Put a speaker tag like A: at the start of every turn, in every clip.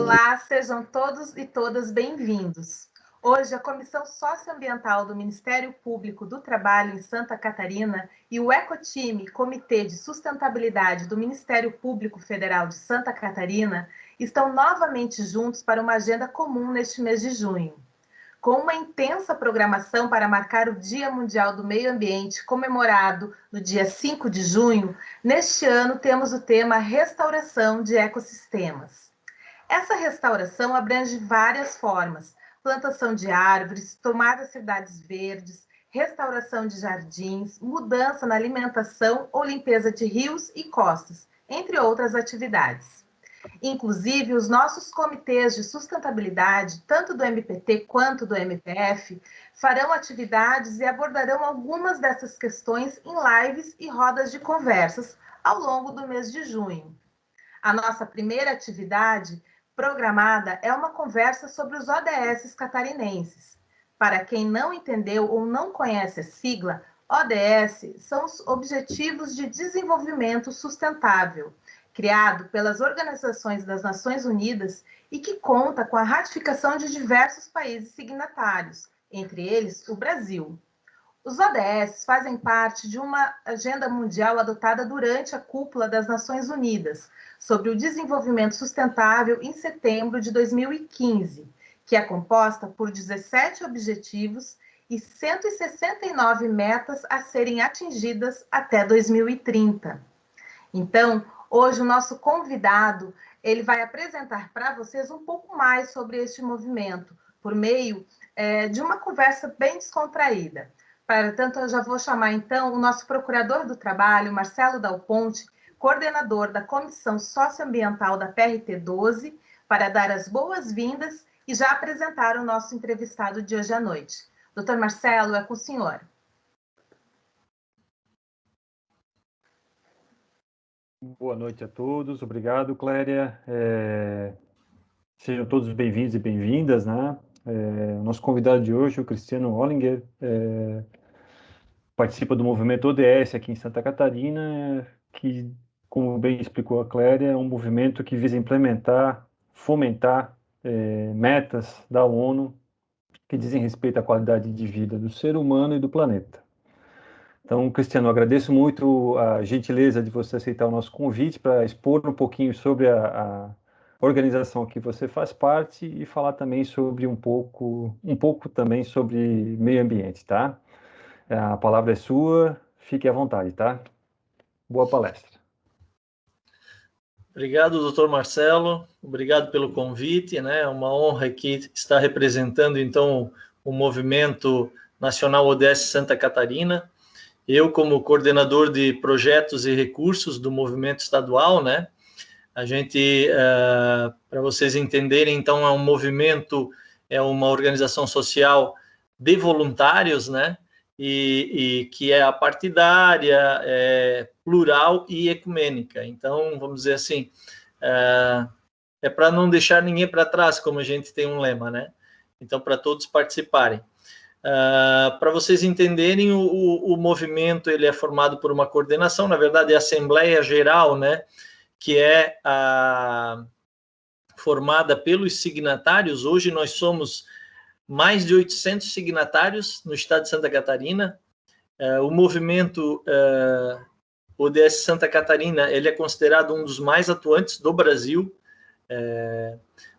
A: Olá, sejam todos e todas bem-vindos. Hoje, a Comissão Socioambiental do Ministério Público do Trabalho em Santa Catarina e o Ecotime, Comitê de Sustentabilidade do Ministério Público Federal de Santa Catarina, estão novamente juntos para uma agenda comum neste mês de junho. Com uma intensa programação para marcar o Dia Mundial do Meio Ambiente, comemorado no dia 5 de junho, neste ano temos o tema Restauração de Ecossistemas. Essa restauração abrange várias formas: plantação de árvores, tomar as cidades verdes, restauração de jardins, mudança na alimentação ou limpeza de rios e costas, entre outras atividades. Inclusive, os nossos comitês de sustentabilidade, tanto do MPT quanto do MPF, farão atividades e abordarão algumas dessas questões em lives e rodas de conversas ao longo do mês de junho. A nossa primeira atividade programada é uma conversa sobre os ODS catarinenses. Para quem não entendeu ou não conhece a sigla, ODS são os Objetivos de Desenvolvimento Sustentável, criado pelas Organizações das Nações Unidas e que conta com a ratificação de diversos países signatários, entre eles o Brasil. Os ODS fazem parte de uma agenda mundial adotada durante a cúpula das Nações Unidas sobre o desenvolvimento sustentável em setembro de 2015, que é composta por 17 objetivos e 169 metas a serem atingidas até 2030. Então, hoje o nosso convidado, ele vai apresentar para vocês um pouco mais sobre este movimento, por meio de uma conversa bem descontraída. Para tanto, eu já vou chamar, então, o nosso procurador do trabalho, Marcelo Dal Ponte, coordenador da Comissão Socioambiental da PRT 12, para dar as boas-vindas e já apresentar o nosso entrevistado de hoje à noite. Doutor Marcelo, é com o senhor.
B: Boa noite a todos, obrigado, Cléria. Sejam todos bem-vindos e bem-vindas, né? O nosso convidado de hoje, o Cristiano Hollinger, participa do movimento ODS aqui em Santa Catarina, que, como bem explicou a Cléria, é um movimento que visa implementar, fomentar metas da ONU que dizem respeito à qualidade de vida do ser humano e do planeta. Então, Cristiano, agradeço muito a gentileza de você aceitar o nosso convite para expor um pouquinho sobre a organização que você faz parte e falar também sobre um pouco também sobre meio ambiente, tá? A palavra é sua, fique à vontade, tá? Boa palestra.
C: Obrigado, doutor Marcelo, obrigado pelo convite, né? É uma honra aqui estar representando, então, o Movimento Nacional ODS Santa Catarina. Eu, como coordenador de projetos e recursos do movimento estadual, né? A gente, para vocês entenderem, então, é um movimento, é uma organização social de voluntários, né? E que é apartidária, plural e ecumênica. Então, vamos dizer assim, é para não deixar ninguém para trás, como a gente tem um lema, né? Então, para todos participarem. Para vocês entenderem, o movimento ele é formado por uma coordenação, na verdade é a Assembleia Geral, né, que é formada pelos signatários. Hoje nós somos mais de 800 signatários no estado de Santa Catarina. O movimento ODS Santa Catarina ele é considerado um dos mais atuantes do Brasil.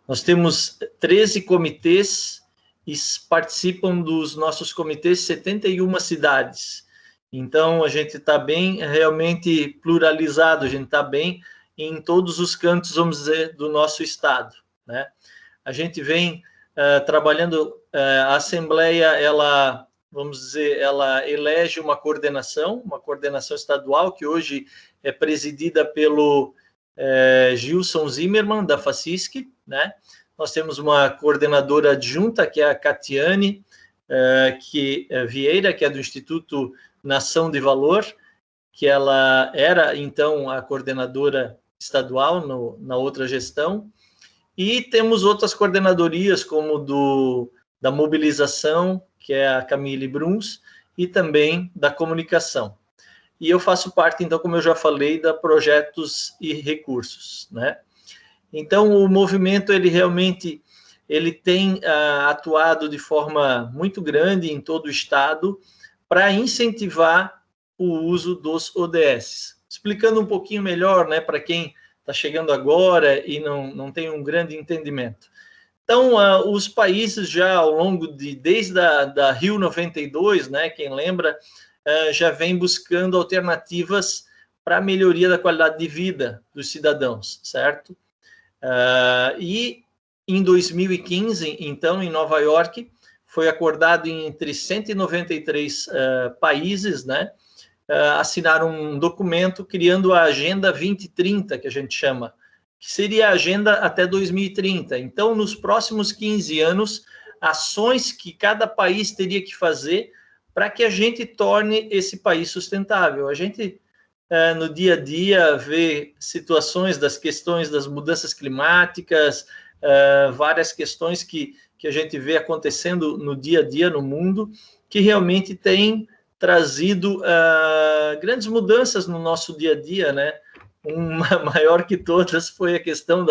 C: Nós temos 13 comitês e participam dos nossos comitês 71 cidades. Então, a gente está bem, realmente pluralizado, a gente está bem em todos os cantos, vamos dizer, do nosso estado, né? A gente vem trabalhando, a Assembleia, ela, vamos dizer, ela elege uma coordenação estadual, que hoje é presidida pelo Gilson Zimmermann, da FACISC, né? Nós temos uma coordenadora adjunta, que é a Catiane Vieira, que é do Instituto Nação de Valor, que ela era, então, a coordenadora estadual na outra gestão. E temos outras coordenadorias, como da mobilização, que é a Camille Bruns, e também da comunicação. E eu faço parte, então, como eu já falei, da projetos e recursos, né? Então, o movimento, ele realmente tem atuado de forma muito grande em todo o estado para incentivar o uso dos ODS. Explicando um pouquinho melhor, né, para quem está chegando agora e não tem um grande entendimento. Então, os países já ao longo desde a Rio 92, né, quem lembra, já vem buscando alternativas para a melhoria da qualidade de vida dos cidadãos, certo? E em 2015, então, em Nova York, foi acordado entre 193 países, né, assinaram um documento criando a Agenda 2030, que a gente chama, que seria a agenda até 2030. Então, nos próximos 15 anos, ações que cada país teria que fazer para que a gente torne esse país sustentável. A gente, no dia a dia, vê situações das questões das mudanças climáticas, várias questões que a gente vê acontecendo no dia a dia no mundo, que realmente tem trazido grandes mudanças no nosso dia a dia, né? Uma maior que todas foi a questão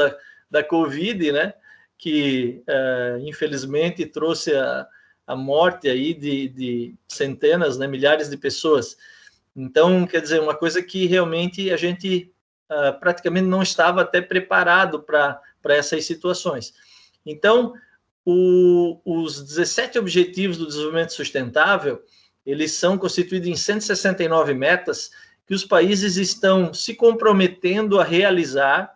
C: da Covid, né? Que, infelizmente, trouxe a morte aí de centenas, né, milhares de pessoas. Então, quer dizer, uma coisa que realmente a gente praticamente não estava até preparado para essas situações. Então, os 17 Objetivos do Desenvolvimento Sustentável, eles são constituídos em 169 metas que os países estão se comprometendo a realizar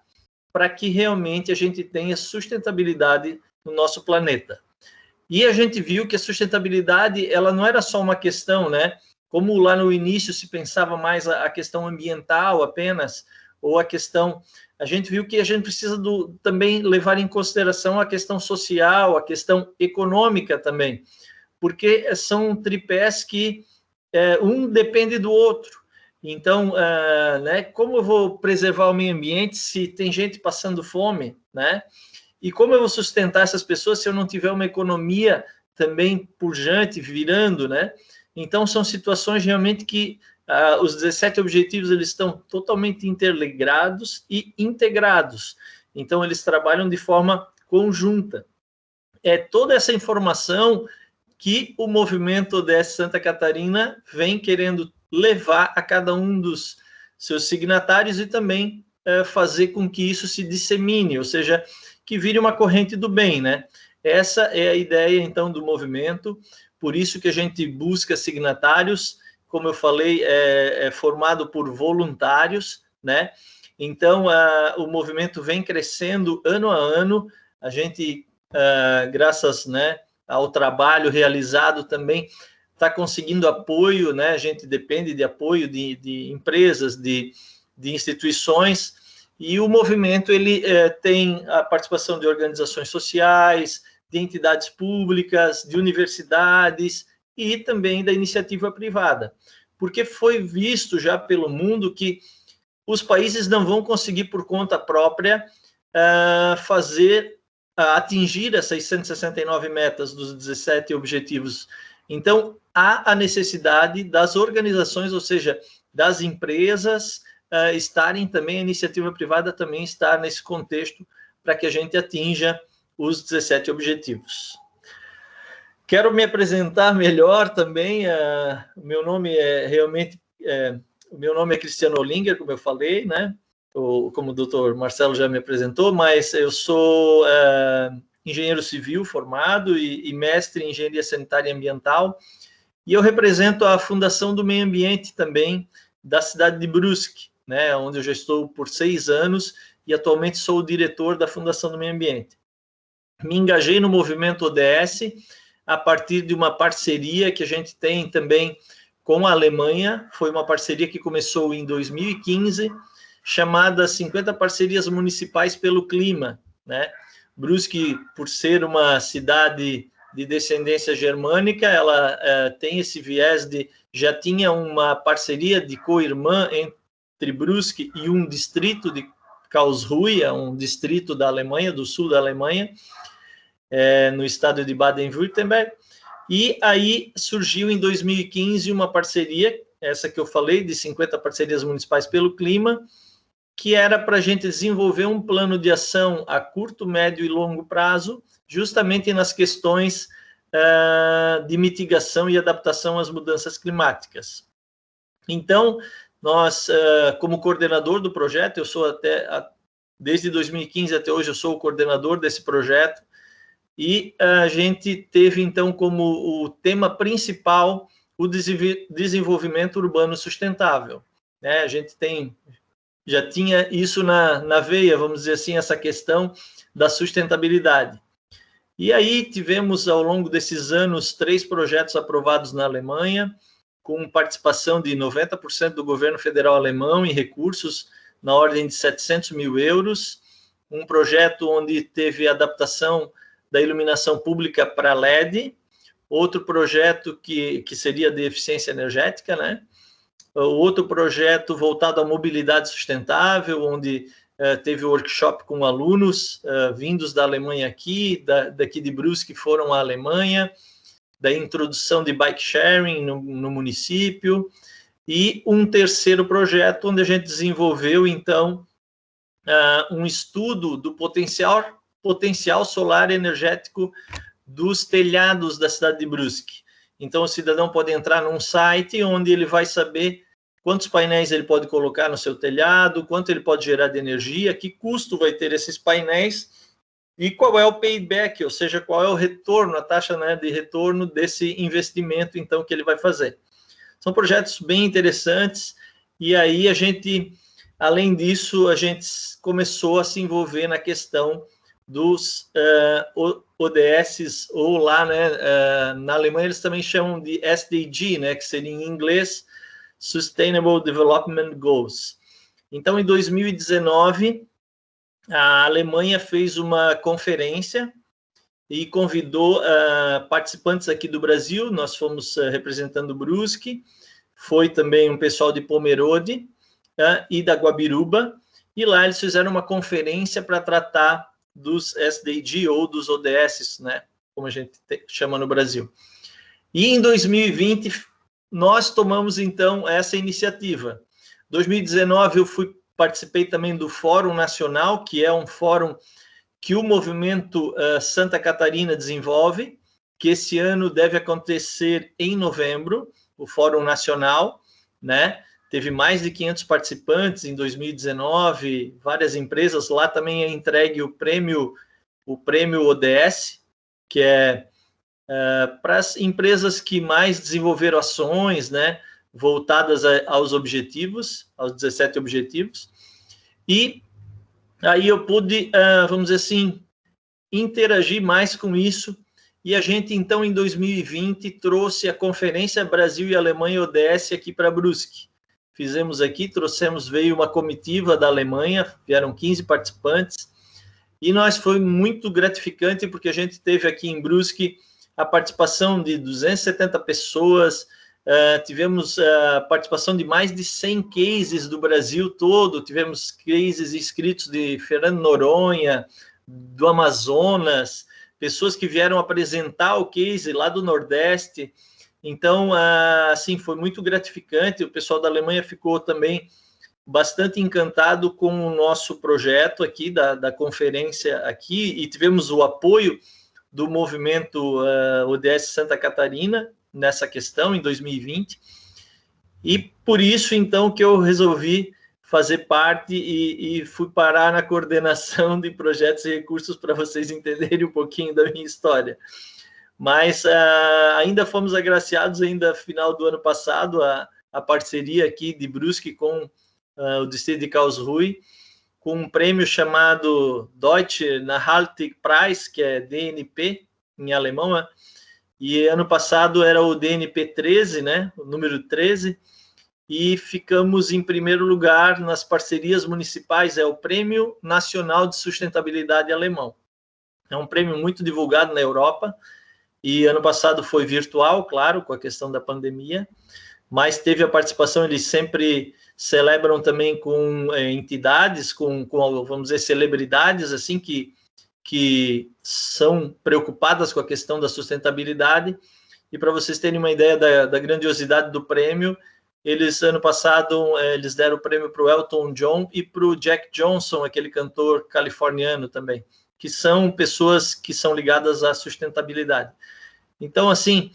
C: para que realmente a gente tenha sustentabilidade no nosso planeta. E a gente viu que a sustentabilidade, ela não era só uma questão, né? Como lá no início se pensava mais a questão ambiental apenas, ou a questão... A gente viu que a gente precisa também levar em consideração a questão social, a questão econômica também, porque são tripés que um depende do outro. Então, né, como eu vou preservar o meio ambiente se tem gente passando fome, né? E como eu vou sustentar essas pessoas se eu não tiver uma economia também pujante, virando, né? Então, são situações realmente que os 17 objetivos eles estão totalmente interligados e integrados. Então, eles trabalham de forma conjunta. É toda essa informação que o movimento ODS Santa Catarina vem querendo levar a cada um dos seus signatários e também fazer com que isso se dissemine, ou seja, que vire uma corrente do bem, né? Essa é a ideia, então, do movimento, por isso que a gente busca signatários, como eu falei, é formado por voluntários, né? Então, o movimento vem crescendo ano a ano, a gente, graças, né, ao trabalho realizado também, está conseguindo apoio, né? A gente depende de apoio de empresas, de instituições, e o movimento ele tem a participação de organizações sociais, de entidades públicas, de universidades e também da iniciativa privada, porque foi visto já pelo mundo que os países não vão conseguir por conta própria atingir essas 169 metas dos 17 objetivos. Então, há a necessidade das organizações, ou seja, das empresas, estarem também, a iniciativa privada também estar nesse contexto para que a gente atinja os 17 objetivos. Quero me apresentar melhor também, o meu nome é Cristiano Olinger, como eu falei, né? Como o doutor Marcelo já me apresentou, mas eu sou engenheiro civil formado e mestre em engenharia sanitária e ambiental, e eu represento a Fundação do Meio Ambiente também da cidade de Brusque, né, onde eu já estou por 6 anos e atualmente sou o diretor da Fundação do Meio Ambiente. Me engajei no movimento ODS a partir de uma parceria que a gente tem também com a Alemanha, foi uma parceria que começou em 2015, chamada 50 Parcerias Municipais pelo Clima, né? Brusque, por ser uma cidade de descendência germânica, ela tem esse viés já tinha uma parceria de co-irmã entre Brusque e um distrito de Karlsruhe, um distrito da Alemanha, do sul da Alemanha, no estado de Baden-Württemberg, e aí surgiu em 2015 uma parceria, essa que eu falei, de 50 parcerias municipais pelo clima, que era para a gente desenvolver um plano de ação a curto, médio e longo prazo, justamente nas questões de mitigação e adaptação às mudanças climáticas. Então, nós, como coordenador do projeto, eu sou desde 2015 até hoje, eu sou o coordenador desse projeto, e a gente teve, então, como o tema principal o desenvolvimento urbano sustentável, né? A gente já tinha isso na veia, vamos dizer assim, essa questão da sustentabilidade. E aí tivemos, ao longo desses anos, 3 projetos aprovados na Alemanha, com participação de 90% do governo federal alemão em recursos na ordem de 700 mil euros, um projeto onde teve adaptação da iluminação pública para LED, outro projeto que seria de eficiência energética, né? Outro projeto voltado à mobilidade sustentável, onde teve workshop com alunos vindos da Alemanha aqui, daqui de Brusque foram à Alemanha, da introdução de bike sharing no município, e um terceiro projeto onde a gente desenvolveu, então, um estudo do potencial solar energético dos telhados da cidade de Brusque. Então, o cidadão pode entrar num site onde ele vai saber quantos painéis ele pode colocar no seu telhado, quanto ele pode gerar de energia, que custo vai ter esses painéis e qual é o payback, ou seja, qual é o retorno, a taxa, né, de retorno desse investimento, então, que ele vai fazer. São projetos bem interessantes e aí a gente, além disso, a gente começou a se envolver na questão dos ODS, ou lá, né, na Alemanha eles também chamam de SDG, né, que seria em inglês Sustainable Development Goals. Então, em 2019, a Alemanha fez uma conferência e convidou participantes aqui do Brasil, nós fomos representando Brusque, foi também um pessoal de Pomerode e da Guabiruba, e lá eles fizeram uma conferência para tratar dos SDG ou dos ODS, né, como a gente chama no Brasil. E em 2020, nós tomamos, então, essa iniciativa. Em 2019, eu participei também do Fórum Nacional, que é um fórum que o Movimento Santa Catarina desenvolve, que esse ano deve acontecer em novembro, o Fórum Nacional, né? Teve mais de 500 participantes em 2019, várias empresas. Lá também é entregue o prêmio ODS, que é para as empresas que mais desenvolveram ações, né, voltadas aos objetivos, aos 17 objetivos. E aí eu pude, vamos dizer assim, interagir mais com isso. E a gente, então, em 2020, trouxe a Conferência Brasil e Alemanha ODS aqui para Brusque. Fizemos aqui, veio uma comitiva da Alemanha, vieram 15 participantes, e foi muito gratificante, porque a gente teve aqui em Brusque a participação de 270 pessoas, tivemos a participação de mais de 100 cases do Brasil todo, tivemos cases escritos de Fernando Noronha, do Amazonas, pessoas que vieram apresentar o case lá do Nordeste. Então, assim, foi muito gratificante. O pessoal da Alemanha ficou também bastante encantado com o nosso projeto aqui, da conferência aqui, e tivemos o apoio do movimento ODS Santa Catarina nessa questão, em 2020. E por isso, então, que eu resolvi fazer parte e fui parar na coordenação de projetos e recursos para vocês entenderem um pouquinho da minha história. Mas ainda fomos agraciados, ainda no final do ano passado, a parceria aqui de Brusque com o distrito de Karlsruhe, com um prêmio chamado Deutsche Nachhaltigpreis, que é DNP em alemão, né? E ano passado era o DNP 13, né? O número 13, e ficamos em primeiro lugar nas parcerias municipais, é o Prêmio Nacional de Sustentabilidade Alemão. É um prêmio muito divulgado na Europa, e ano passado foi virtual, claro, com a questão da pandemia, mas teve a participação, eles sempre celebram também com entidades, com, vamos dizer, celebridades, assim, que são preocupadas com a questão da sustentabilidade. E para vocês terem uma ideia da grandiosidade do prêmio, eles, ano passado, eles deram o prêmio para o Elton John e para o Jack Johnson, aquele cantor californiano também, que são pessoas que são ligadas à sustentabilidade. Então, assim,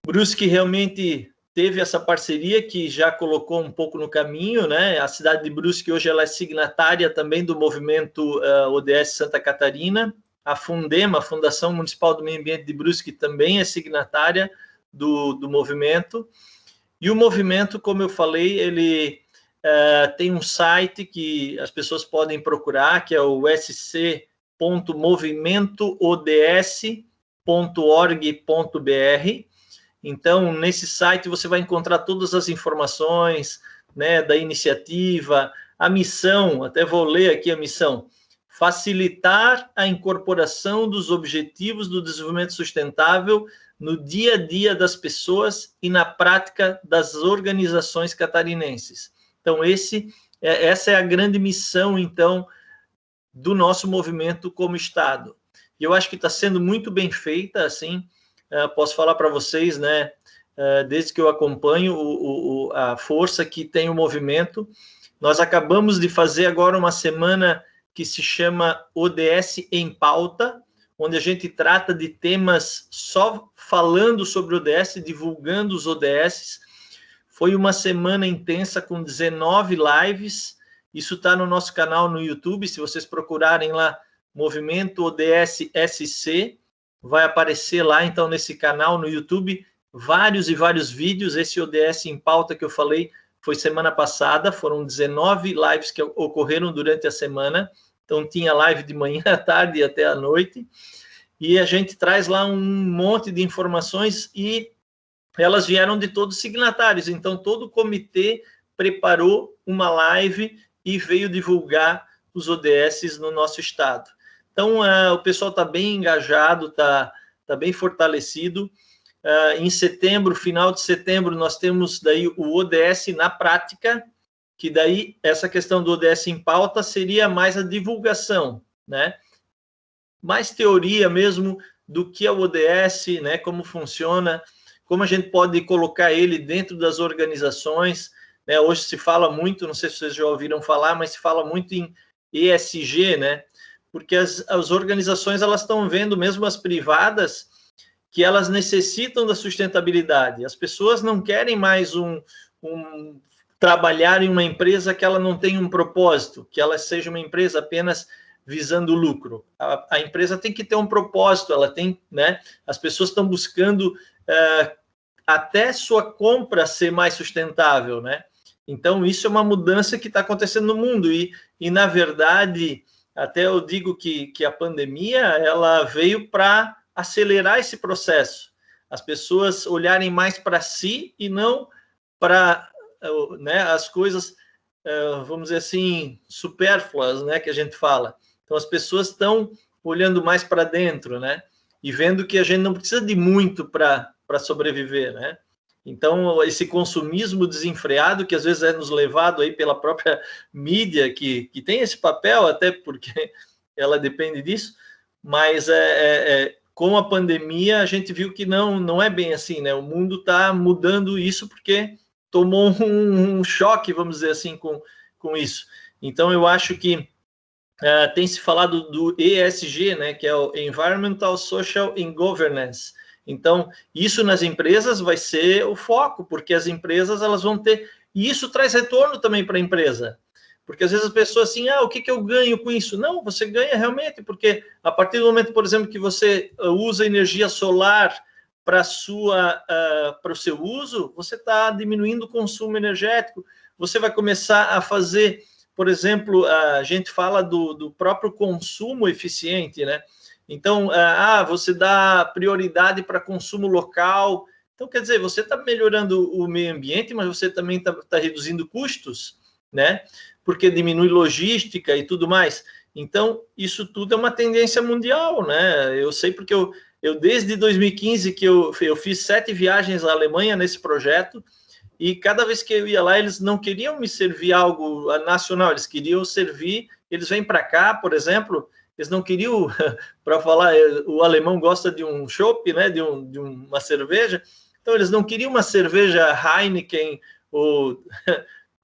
C: Brusque realmente teve essa parceria que já colocou um pouco no caminho, né? A cidade de Brusque hoje ela é signatária também do movimento ODS Santa Catarina. A Fundema, a Fundação Municipal do Meio Ambiente de Brusque, também é signatária do movimento. E o movimento, como eu falei, ele tem um site que as pessoas podem procurar, que é o sc.movimentoods.org.br. Então, nesse site você vai encontrar todas as informações, né, da iniciativa, a missão, até vou ler aqui a missão: facilitar a incorporação dos objetivos do desenvolvimento sustentável no dia a dia das pessoas e na prática das organizações catarinenses. Então, essa é a grande missão, então, do nosso movimento como Estado. E eu acho que está sendo muito bem feita, assim. Posso falar para vocês, né, desde que eu acompanho a força que tem o movimento. Nós acabamos de fazer agora uma semana que se chama ODS em Pauta, onde a gente trata de temas só falando sobre o ODS, divulgando os ODS. Foi uma semana intensa com 19 lives. Isso está no nosso canal no YouTube. Se vocês procurarem lá, Movimento ODS SC, vai aparecer lá, então, nesse canal no YouTube, vários e vários vídeos. Esse ODS em Pauta que eu falei foi semana passada, foram 19 lives que ocorreram durante a semana. Então, tinha live de manhã, à tarde e até à noite. E a gente traz lá um monte de informações e elas vieram de todos os signatários. Então, todo o comitê preparou uma live e veio divulgar os ODS no nosso estado. Então, o pessoal está bem engajado, está bem fortalecido. Em setembro, final de setembro, nós temos daí o ODS na prática, que daí essa questão do ODS em pauta seria mais a divulgação, né? Mais teoria mesmo do que é o ODS, né? Como funciona, como a gente pode colocar ele dentro das organizações, né? Hoje se fala muito, não sei se vocês já ouviram falar, mas se fala muito em ESG, né? Porque as organizações elas estão vendo, mesmo as privadas, que elas necessitam da sustentabilidade. As pessoas não querem mais trabalhar em uma empresa que ela não tem um propósito, que ela seja uma empresa apenas visando lucro. A empresa tem que ter um propósito, ela tem, né? As pessoas estão buscando até sua compra ser mais sustentável, né? Então, isso é uma mudança que está acontecendo no mundo e na verdade, até eu digo que a pandemia ela veio para acelerar esse processo. As pessoas olharem mais para si e não para, né, as coisas, vamos dizer assim, supérfluas, né, que a gente fala. Então, as pessoas estão olhando mais para dentro, né, e vendo que a gente não precisa de muito para sobreviver, né. Então, esse consumismo desenfreado, que às vezes é nos levado aí pela própria mídia, que tem esse papel, até porque ela depende disso, mas com a pandemia a gente viu que não é bem assim, né? O mundo está mudando isso porque tomou um choque, vamos dizer assim, com isso. Então, eu acho que tem se falado do ESG, né? Que é o Environmental, Social and Governance. Então, isso nas empresas vai ser o foco, porque as empresas elas vão ter... E isso traz retorno também para a empresa. Porque às vezes as pessoas assim, o que eu ganho com isso? Não, você ganha realmente, porque a partir do momento, por exemplo, que você usa energia solar para o seu uso, você está diminuindo o consumo energético. Você vai começar a fazer, por exemplo, a gente fala do próprio consumo eficiente, né? Então, você dá prioridade para consumo local. Então, quer dizer, você está melhorando o meio ambiente, mas você também está reduzindo custos, né? Porque diminui logística e tudo mais. Então, isso tudo é uma tendência mundial, né? Eu sei porque eu desde 2015 que eu fiz 7 viagens à Alemanha nesse projeto, e cada vez que eu ia lá, eles não queriam me servir algo nacional, eles queriam servir, eles vêm para cá, por exemplo... Eles não queriam, para falar, o alemão gosta de um chopp, né, de uma cerveja, então eles não queriam uma cerveja Heineken ou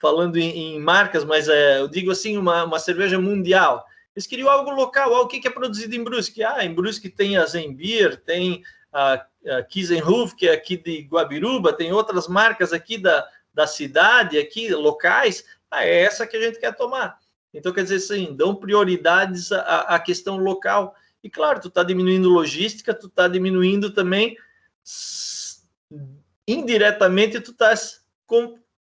C: falando em marcas, mas eu digo assim, uma cerveja mundial. Eles queriam algo local. O que é produzido em Brusque? Em Brusque tem a Zembier, tem a Kiesenhof, que é aqui de Guabiruba, tem outras marcas aqui da cidade, aqui locais. É essa que a gente quer tomar. Então, quer dizer assim, dão prioridades à questão local. E, claro, tu está diminuindo logística, tu está diminuindo também, indiretamente, tu estás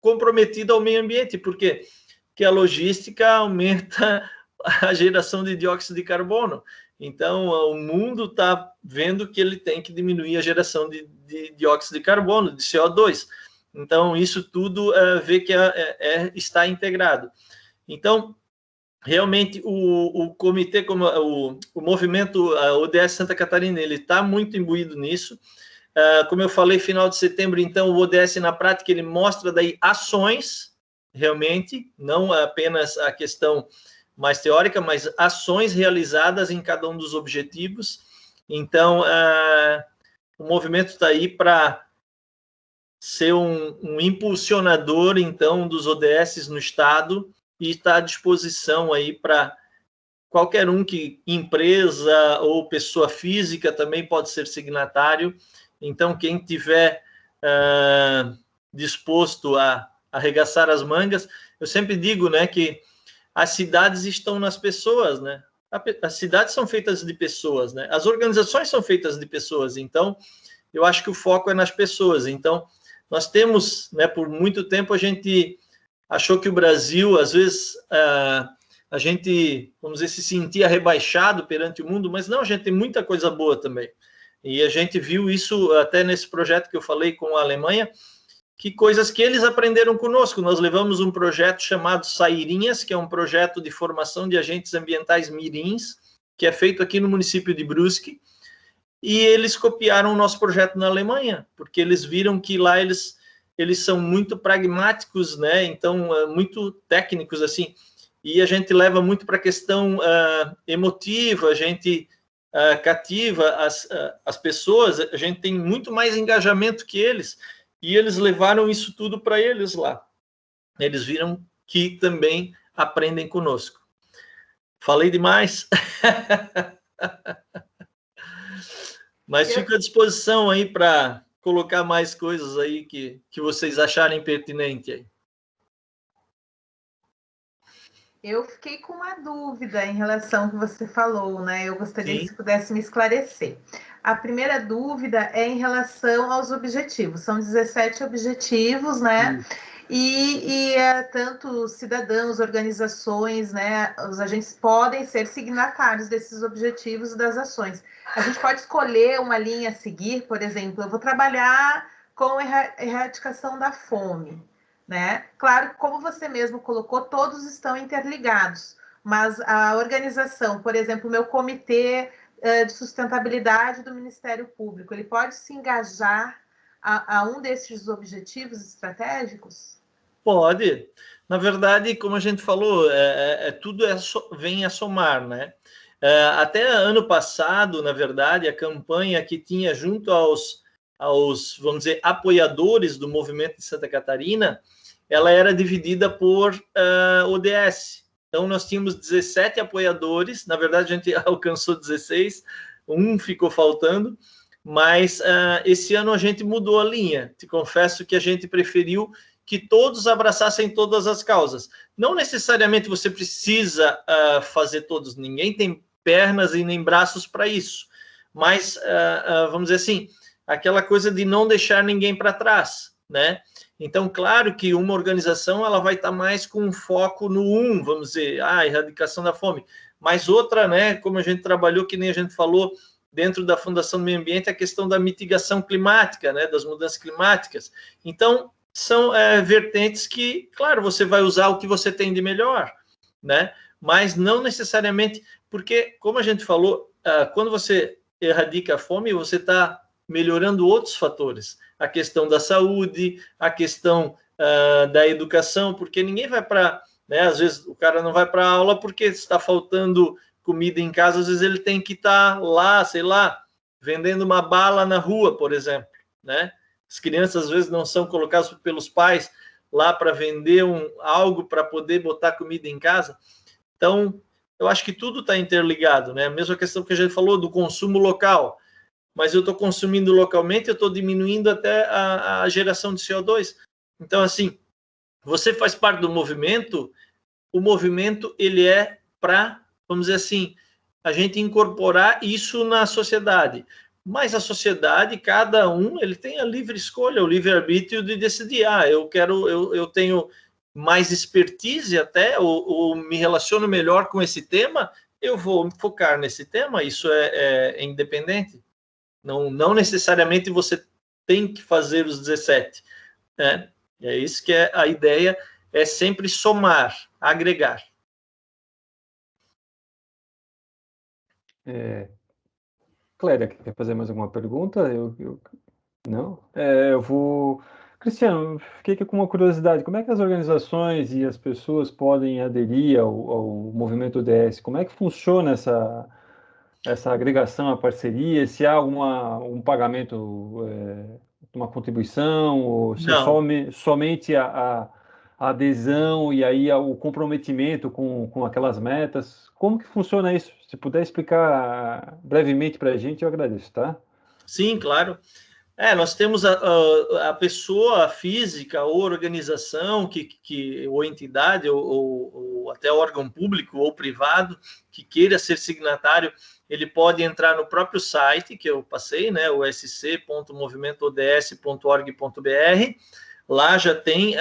C: comprometido ao meio ambiente. Por quê? Porque a logística aumenta a geração de dióxido de carbono. Então, o mundo está vendo que ele tem que diminuir a geração de dióxido de carbono, de CO2. Então, isso tudo vê que está integrado. Então, realmente, o comitê, como o movimento ODS Santa Catarina, ele está muito imbuído nisso. Como eu falei, final de setembro, então, o ODS, na prática, ele mostra daí ações, realmente, não apenas a questão mais teórica, mas ações realizadas em cada um dos objetivos. Então, o movimento está aí para ser um impulsionador, então, dos ODS no Estado e está à disposição aí para qualquer um empresa ou pessoa física também pode ser signatário. Então, quem tiver disposto a arregaçar as mangas, eu sempre digo, né, que as cidades estão nas pessoas, né? As cidades são feitas de pessoas, né? As organizações são feitas de pessoas. Então, eu acho que o foco é nas pessoas. Então, nós temos, né, por muito tempo a gente achou que o Brasil, às vezes, a gente, vamos dizer, se sentia rebaixado perante o mundo, mas não, a gente tem muita coisa boa também. E a gente viu isso até nesse projeto que eu falei com a Alemanha, que coisas que eles aprenderam conosco. Nós levamos um projeto chamado Sairinhas, que é um projeto de formação de agentes ambientais mirins, que é feito aqui no município de Brusque, e eles copiaram o nosso projeto na Alemanha, porque eles viram que lá eles são muito pragmáticos, né? Então, muito técnicos, assim, e a gente leva muito para a questão emotiva, a gente cativa as pessoas, a gente tem muito mais engajamento que eles, e eles levaram isso tudo para eles lá. Eles viram que também aprendem conosco. Falei demais? Mas fico à disposição aí para colocar mais coisas aí que vocês acharem pertinente aí.
A: Eu fiquei com uma dúvida em relação ao que você falou, né? Eu gostaria que você pudesse me esclarecer. A primeira dúvida é em relação aos objetivos. São 17 objetivos, né? E tanto cidadãos, organizações, né? Os agentes podem ser signatários desses objetivos e das ações. A gente pode escolher uma linha a seguir, por exemplo, eu vou trabalhar com a erradicação da fome. Né? Claro, como você mesmo colocou, todos estão interligados, mas a organização, por exemplo, o meu comitê de sustentabilidade do Ministério Público, ele pode se engajar a um desses objetivos estratégicos?
C: Pode. Na verdade, como a gente falou, tudo vem a somar, né? Até ano passado, na verdade, a campanha que tinha junto aos, vamos dizer, apoiadores do movimento de Santa Catarina, ela era dividida por ODS. Então, nós tínhamos 17 apoiadores, na verdade, a gente alcançou 16, um ficou faltando, mas esse ano a gente mudou a linha. Te confesso que a gente preferiu que todos abraçassem todas as causas. Não necessariamente você precisa fazer todos, ninguém tem pernas e nem braços para isso, mas, vamos dizer assim, aquela coisa de não deixar ninguém para trás, né? Então, claro que uma organização ela vai estar mais com foco no vamos dizer, erradicação da fome, mas outra, né, como a gente trabalhou, que nem a gente falou, dentro da Fundação do Meio Ambiente, a questão da mitigação climática, né, das mudanças climáticas. Então, são vertentes que, claro, você vai usar o que você tem de melhor, né, mas não necessariamente, porque, como a gente falou, quando você erradica a fome, você está melhorando outros fatores, a questão da saúde, a questão da educação, porque ninguém vai para, né, às vezes o cara não vai para a aula porque está faltando comida em casa, às vezes ele tem que estar lá, sei lá, vendendo uma bala na rua, por exemplo, né? As crianças às vezes não são colocadas pelos pais lá para vender algo para poder botar comida em casa. Então, eu acho que tudo está interligado, né? A mesma questão que a gente falou do consumo local, mas eu estou consumindo localmente, eu estou diminuindo até a geração de CO2. Então, assim, você faz parte do movimento, o movimento ele é para, vamos dizer assim, a gente incorporar isso na sociedade. Mas a sociedade, cada um, ele tem a livre escolha, o livre-arbítrio de decidir, eu tenho mais expertise até, ou me relaciono melhor com esse tema, eu vou focar nesse tema, isso é independente. Não necessariamente você tem que fazer os 17, né? É isso que é a ideia, é sempre somar, agregar.
B: Clélia, quer fazer mais alguma pergunta? Não? Eu vou... Cristiano, fiquei aqui com uma curiosidade. Como é que as organizações e as pessoas podem aderir ao movimento ODS? Como é que funciona essa agregação, a parceria? Se há um pagamento, uma contribuição, ou se é
C: Não.
B: somente a adesão e aí o comprometimento com aquelas metas? Como que funciona isso? Se puder explicar brevemente para a gente, eu agradeço, tá?
C: Sim, claro. Nós temos a pessoa física ou organização ou entidade ou até órgão público ou privado que queira ser signatário, ele pode entrar no próprio site que eu passei, né, o sc.movimentoods.org.br. Lá já tem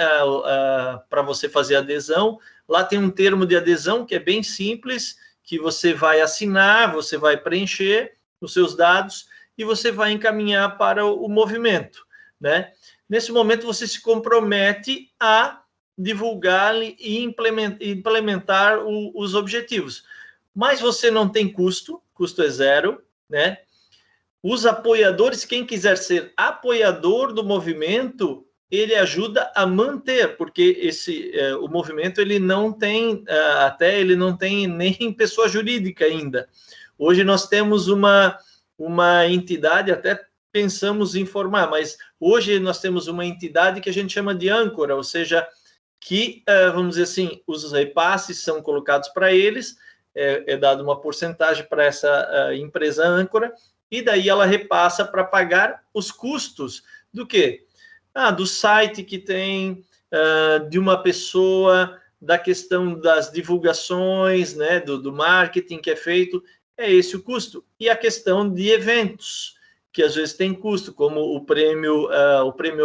C: para você fazer adesão. Lá tem um termo de adesão que é bem simples, que você vai assinar, você vai preencher os seus dados e você vai encaminhar para o movimento, né? Nesse momento, você se compromete a divulgar e implementar os objetivos. Mas você não tem custo é zero, né? Os apoiadores, quem quiser ser apoiador do movimento, ele ajuda a manter, porque o movimento ele não tem nem pessoa jurídica ainda. Hoje nós temos uma entidade, até pensamos em formar, mas hoje nós temos uma entidade que a gente chama de âncora, ou seja, que, vamos dizer assim, os repasses são colocados para eles, é dado uma porcentagem para essa empresa âncora, e daí ela repassa para pagar os custos do quê? Do site que tem, de uma pessoa, da questão das divulgações, né, do marketing que é feito, é esse o custo. E a questão de eventos, que às vezes tem custo, como o prêmio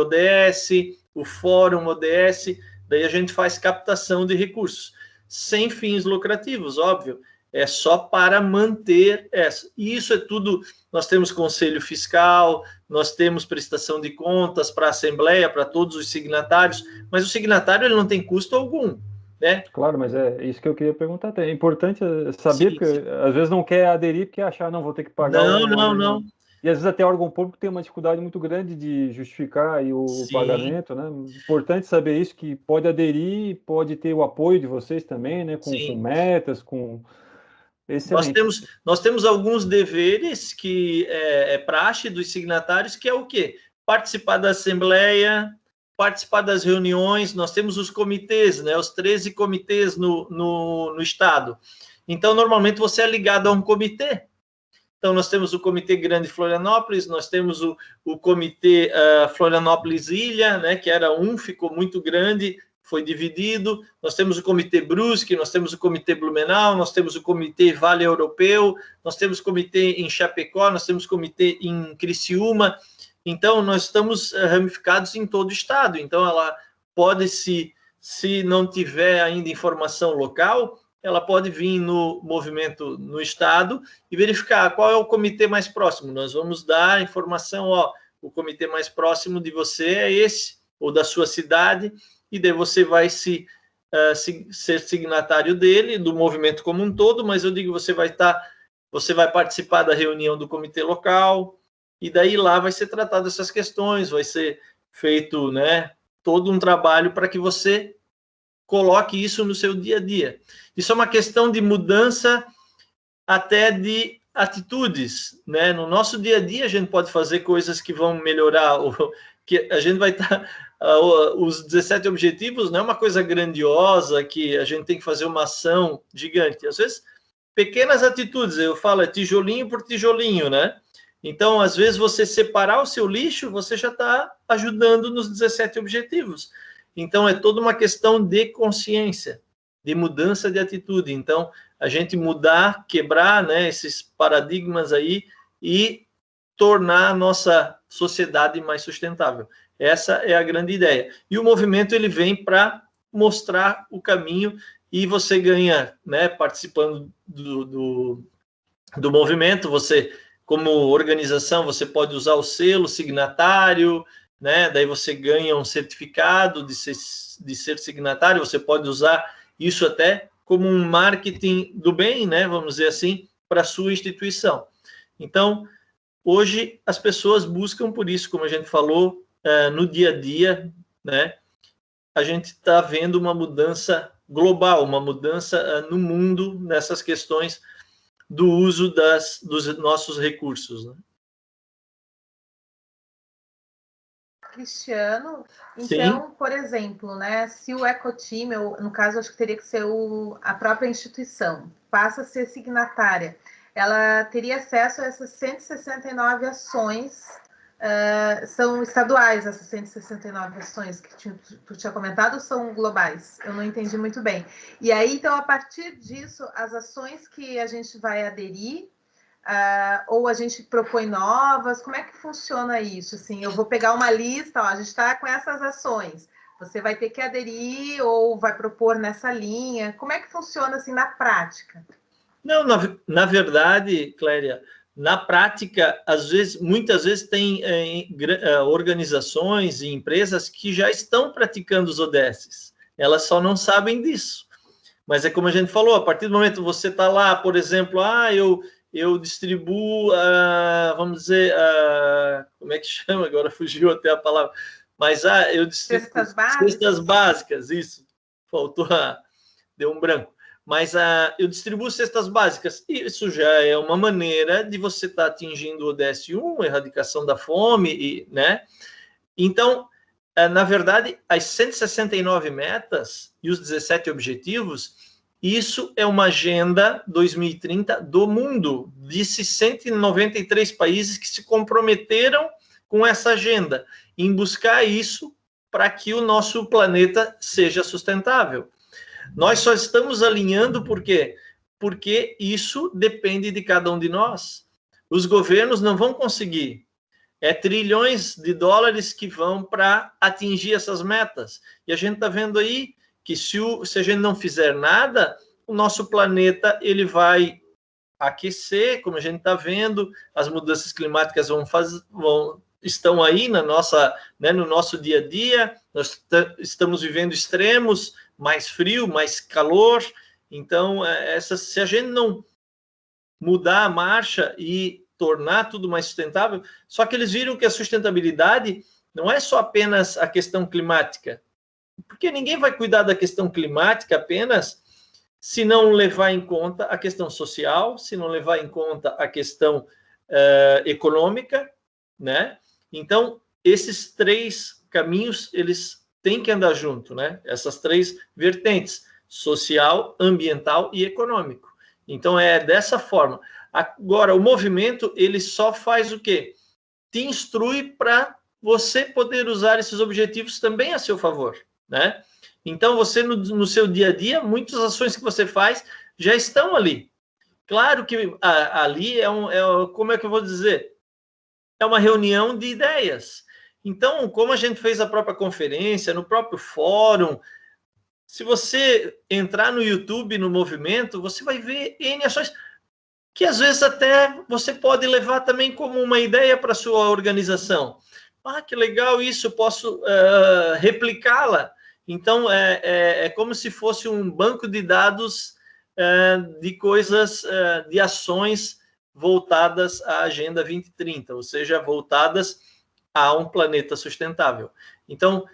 C: ODS, o Fórum ODS, daí a gente faz captação de recursos, sem fins lucrativos, óbvio, é só para manter essa. E isso é tudo, nós temos conselho fiscal, nós temos prestação de contas para a Assembleia, para todos os signatários, mas o signatário ele não tem custo algum, né?
B: Claro, mas é isso que eu queria perguntar até. É importante saber, sim, porque às vezes não quer aderir porque achar, não, vou ter que pagar.
C: Não.
B: E às vezes até o órgão público tem uma dificuldade muito grande de justificar aí o pagamento, né? Importante saber isso, que pode aderir, pode ter o apoio de vocês também, né? Com metas, com... Excelente.
C: Nós temos alguns deveres que é praxe dos signatários, que é o quê? Participar da Assembleia, participar das reuniões, nós temos os comitês, né? Os 13 comitês no Estado. Então, normalmente, você é ligado a um comitê. Então, nós temos o Comitê Grande Florianópolis, nós temos o Comitê Florianópolis Ilha, né, que era ficou muito grande, foi dividido. Nós temos o Comitê Brusque, nós temos o Comitê Blumenau, nós temos o Comitê Vale Europeu, nós temos o Comitê em Chapecó, nós temos o Comitê em Criciúma. Então, nós estamos ramificados em todo o estado. Então, ela pode, se não tiver ainda informação local, ela pode vir no movimento no estado e verificar qual é o comitê mais próximo. Nós vamos dar a informação, o comitê mais próximo de você é esse, ou da sua cidade, e daí você vai ser signatário dele, do movimento como um todo, mas eu digo, você vai participar da reunião do comitê local, e daí lá vai ser tratado essas questões, vai ser feito, né, todo um trabalho para que você coloque isso no seu dia a dia. Isso é uma questão de mudança até de atitudes, né? No nosso dia a dia a gente pode fazer coisas que vão melhorar, que a gente vai estar os 17 objetivos não é uma coisa grandiosa que a gente tem que fazer uma ação gigante. Às vezes, pequenas atitudes, eu falo, é tijolinho por tijolinho, né? Então, às vezes, você separar o seu lixo, você já está ajudando nos 17 objetivos. Então, é toda uma questão de consciência, de mudança de atitude. Então, a gente mudar, quebrar, né, esses paradigmas aí e tornar a nossa sociedade mais sustentável. Essa é a grande ideia. E o movimento ele vem para mostrar o caminho e você ganha, né, participando do movimento, você, como organização, você pode usar o selo signatário, né, daí você ganha um certificado de ser signatário, você pode usar isso até como um marketing do bem, né, vamos dizer assim, para a sua instituição. Então, hoje as pessoas buscam por isso, como a gente falou, no dia a dia, né? A gente está vendo uma mudança global, uma mudança no mundo nessas questões do uso dos nossos recursos, né?
A: Cristiano, então, sim, por exemplo, né, se o Ecotime, no caso, acho que teria que ser a própria instituição, passa a ser signatária, ela teria acesso a essas 169 ações, são estaduais essas 169 ações que tu tinha comentado, ou são globais? Eu não entendi muito bem. E aí, então, a partir disso, as ações que a gente vai aderir, ou a gente propõe novas, como é que funciona isso? Assim, eu vou pegar uma lista, ó, a gente está com essas ações, você vai ter que aderir ou vai propor nessa linha, como é que funciona assim na prática?
C: Não, na verdade, Cléria, na prática, muitas vezes tem organizações e empresas que já estão praticando os ODSs, elas só não sabem disso. Mas é como a gente falou, a partir do momento que você está lá, por exemplo, eu distribuo, vamos dizer, como é que chama? Agora fugiu até a palavra. Mas eu distribuo cestas básicas, isso. Faltou, deu um branco. Mas eu distribuo cestas básicas. Isso já é uma maneira de você estar atingindo o ODS 1, erradicação da fome, né? Então, na verdade, as 169 metas e os 17 objetivos, isso é uma agenda 2030 do mundo, de 193 países que se comprometeram com essa agenda, em buscar isso para que o nosso planeta seja sustentável. Nós só estamos alinhando por quê? Porque isso depende de cada um de nós. Os governos não vão conseguir. É trilhões de dólares que vão para atingir essas metas. E a gente está vendo aí que se a gente não fizer nada, o nosso planeta ele vai aquecer, como a gente está vendo, as mudanças climáticas estão aí no nosso dia a dia, nós estamos vivendo extremos, mais frio, mais calor, então se a gente não mudar a marcha e tornar tudo mais sustentável, só que eles viram que a sustentabilidade não é só apenas a questão climática, porque ninguém vai cuidar da questão climática apenas se não levar em conta a questão social, se não levar em conta a questão econômica, né? Então, esses três caminhos, eles têm que andar junto, né? Essas três vertentes, social, ambiental e econômico. Então, é dessa forma. Agora, o movimento, ele só faz o quê? Te instrui para você poder usar esses objetivos também a seu favor, né? Então, você, no seu dia a dia, muitas ações que você faz já estão ali. Claro que ali como é que eu vou dizer? É uma reunião de ideias. Então, como a gente fez a própria conferência, no próprio fórum, se você entrar no YouTube, no movimento, você vai ver N ações que às vezes até você pode levar também como uma ideia para a sua organização. Que legal isso, eu posso replicá-la. Então, é como se fosse um banco de dados de coisas, de ações voltadas à Agenda 2030, ou seja, voltadas a um planeta sustentável. Então,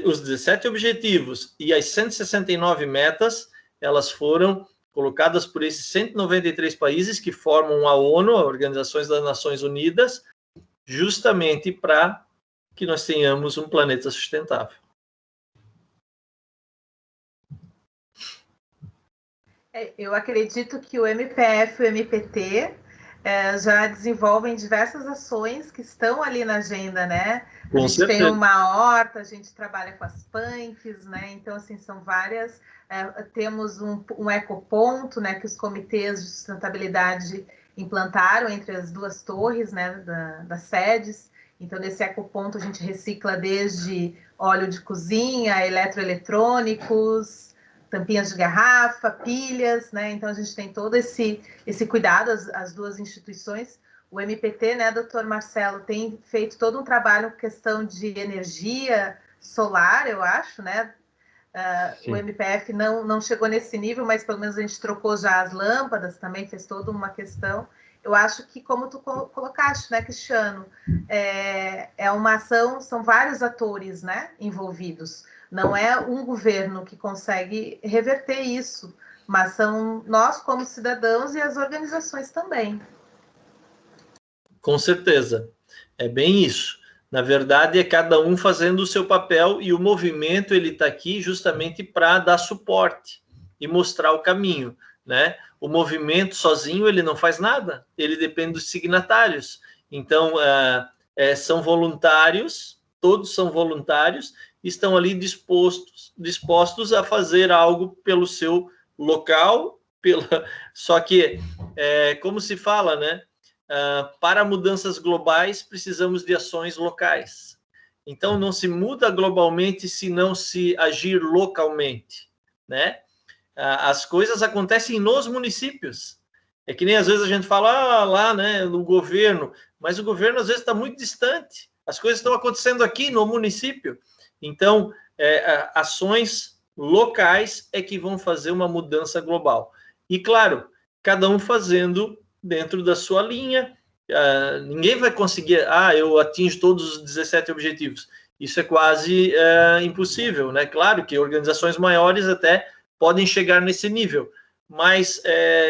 C: os 17 objetivos e as 169 metas, elas foram colocadas por esses 193 países que formam a ONU, a Organização das Nações Unidas, justamente para que nós tenhamos um planeta sustentável.
A: Eu acredito que o MPF e o MPT já desenvolvem diversas ações que estão ali na agenda, né?
C: Com
A: a gente
C: certeza.
A: Tem uma horta, a gente trabalha com as punks, né? Então, assim, são várias. Temos um ecoponto, né? Que os comitês de sustentabilidade implantaram entre as duas torres, né? Das sedes. Então, nesse ecoponto, a gente recicla desde óleo de cozinha, eletroeletrônicos, tampinhas de garrafa, pilhas, né? Então a gente tem todo esse cuidado, as duas instituições. O MPT, né, doutor Marcelo, tem feito todo um trabalho com questão de energia solar, eu acho, né? O MPF não chegou nesse nível, mas pelo menos a gente trocou já as lâmpadas, também fez toda uma questão. Eu acho que, como tu colocaste, né, Cristiano, é uma ação, são vários atores, né, envolvidos. Não é um governo que consegue reverter isso, mas são nós como cidadãos e as organizações também.
C: Com certeza, é bem isso. Na verdade, é cada um fazendo o seu papel e o movimento ele está aqui justamente para dar suporte e mostrar o caminho, né? O movimento sozinho ele não faz nada, ele depende dos signatários. Então, são voluntários, todos são voluntários, estão ali dispostos a fazer algo pelo seu local, só que, como se fala, né? Para mudanças globais, precisamos de ações locais. Então, não se muda globalmente se não se agir localmente, né? As coisas acontecem nos municípios. É que nem às vezes a gente fala lá, né, no governo, mas o governo às vezes está muito distante. As coisas estão acontecendo aqui no município. Então, ações locais é que vão fazer uma mudança global. E, claro, cada um fazendo dentro da sua linha. Ninguém vai conseguir, eu atinjo todos os 17 objetivos. Isso é quase impossível, né? Claro que organizações maiores até podem chegar nesse nível, mas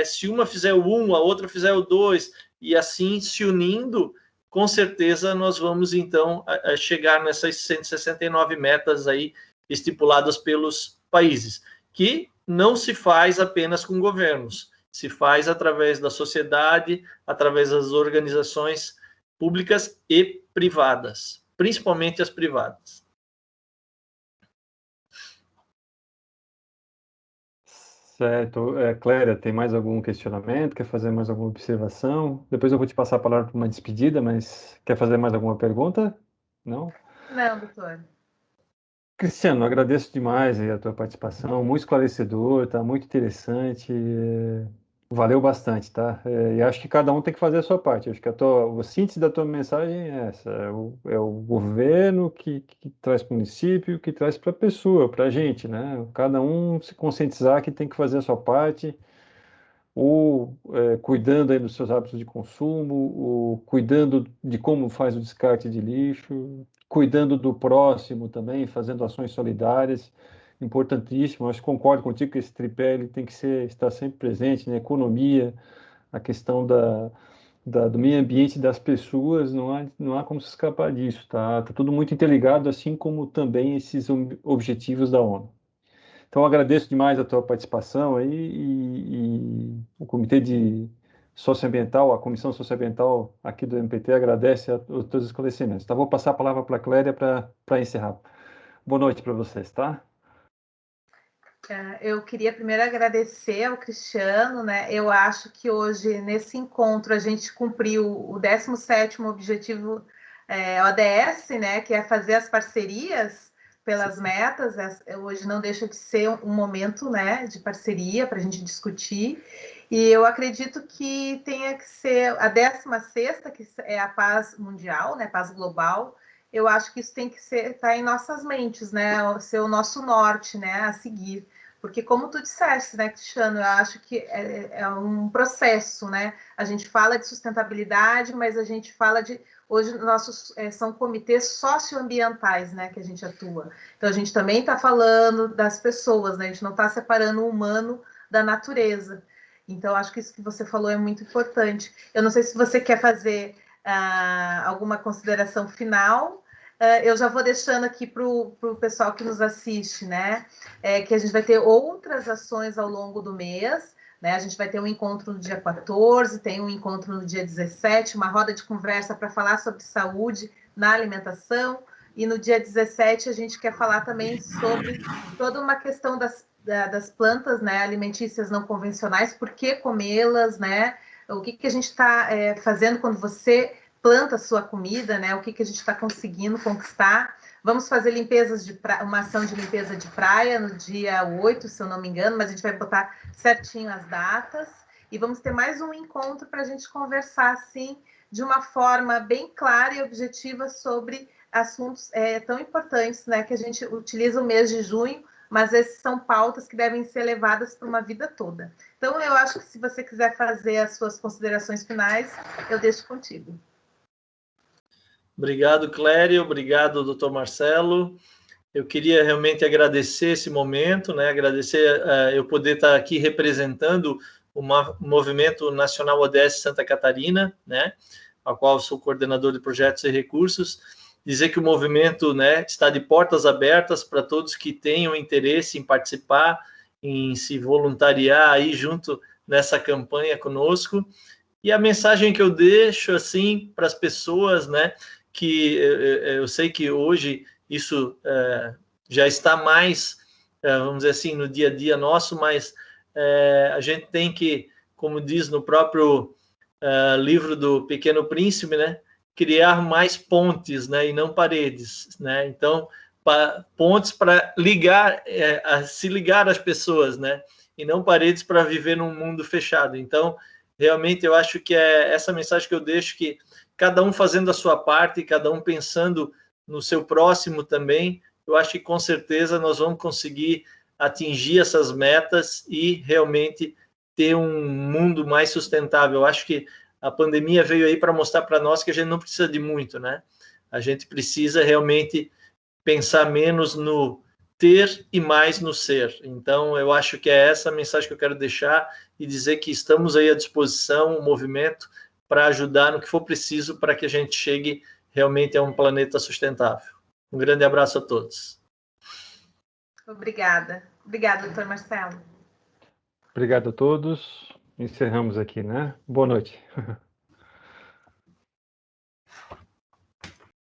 C: se uma fizer o 1, a outra fizer o 2, e assim se unindo, com certeza nós vamos então chegar nessas 169 metas aí estipuladas pelos países, que não se faz apenas com governos, se faz através da sociedade, através das organizações públicas e privadas, principalmente as privadas.
B: Certo. Clélia, tem mais algum questionamento? Quer fazer mais alguma observação? Depois eu vou te passar a palavra para uma despedida, mas quer fazer mais alguma pergunta? Não?
A: Não, doutor.
B: Cristiano, agradeço demais a tua participação, muito esclarecedor, tá muito interessante, valeu bastante, tá? E acho que cada um tem que fazer a sua parte. Acho que a síntese da tua mensagem é essa: é o governo que traz para o município, que traz para a pessoa, para a gente, né? Cada um se conscientizar que tem que fazer a sua parte, ou cuidando aí dos seus hábitos de consumo, ou cuidando de como faz o descarte de lixo, cuidando do próximo também, fazendo ações solidárias, importantíssimo. Acho que concordo contigo que esse tripé ele tem que estar sempre presente, né? Economia, a questão do meio ambiente das pessoas, não há como se escapar disso, tá? Tá tudo muito interligado, assim como também esses objetivos da ONU. Então, agradeço demais a tua participação aí e o Comitê de Socioambiental, a Comissão Socioambiental aqui do MPT agradece os teus esclarecimentos. Então, vou passar a palavra para a Clélia para encerrar. Boa noite para vocês, tá?
A: Eu queria primeiro agradecer ao Cristiano, né? Eu acho que hoje, nesse encontro, a gente cumpriu o 17º objetivo ODS, né? Que é fazer as parcerias pelas metas. Hoje não deixa de ser um momento, né, de parceria para a gente discutir. E eu acredito que tenha que ser a 16ª, que é a paz mundial, né? Paz global. Eu acho que isso tem que estar em nossas mentes, né? Ser o nosso norte, né? A seguir. Porque, como tu disseste, né, Cristiano, eu acho que é um processo, né? A gente fala de sustentabilidade, mas a gente fala de... Hoje, nossos são comitês socioambientais, né, que a gente atua. Então, a gente também está falando das pessoas, né? A gente não está separando o humano da natureza. Então, acho que isso que você falou é muito importante. Eu não sei se você quer fazer alguma consideração final, eu já vou deixando aqui para o pessoal que nos assiste, né? Que a gente vai ter outras ações ao longo do mês, né? A gente vai ter um encontro no dia 14, tem um encontro no dia 17, uma roda de conversa para falar sobre saúde na alimentação, e no dia 17 a gente quer falar também sobre toda uma questão das plantas, né, alimentícias não convencionais, por que comê-las, né? O que a gente está fazendo quando você planta a sua comida, né? O que a gente está conseguindo conquistar. Vamos fazer uma ação de limpeza de praia no dia 8, se eu não me engano, mas a gente vai botar certinho as datas. E vamos ter mais um encontro para a gente conversar, assim, de uma forma bem clara e objetiva sobre assuntos tão importantes, né? Que a gente utiliza o mês de junho, mas essas são pautas que devem ser levadas para uma vida toda. Então, eu acho que se você quiser fazer as suas considerações finais, eu deixo contigo.
C: Obrigado, Clério. Obrigado, doutor Marcelo. Eu queria realmente agradecer esse momento, né? Agradecer eu poder estar aqui representando o Movimento Nacional ODS Santa Catarina, né? Ao qual sou coordenador de projetos e recursos. Dizer que o movimento, né, está de portas abertas para todos que tenham interesse em participar, em se voluntariar aí junto nessa campanha conosco. E a mensagem que eu deixo assim para as pessoas, né, que eu sei que hoje isso já está mais, vamos dizer assim, no dia a dia nosso, mas a gente tem que, como diz no próprio livro do Pequeno Príncipe, né, criar mais pontes, né, e não paredes, né? Então, pontes para ligar, se ligar às pessoas, né, e não paredes para viver num mundo fechado. Então, realmente eu acho que é essa mensagem que eu deixo, que cada um fazendo a sua parte, cada um pensando no seu próximo também, eu acho que com certeza nós vamos conseguir atingir essas metas e realmente ter um mundo mais sustentável. Eu acho que a pandemia veio aí para mostrar para nós que a gente não precisa de muito, né? A gente precisa realmente pensar menos no ter e mais no ser. Então, eu acho que é essa a mensagem que eu quero deixar e dizer que estamos aí à disposição, o movimento, para ajudar no que for preciso para que a gente chegue realmente a um planeta sustentável. Um grande abraço a todos.
A: Obrigada. Obrigada, doutor Marcelo.
B: Obrigado a todos. Encerramos aqui, né? Boa noite.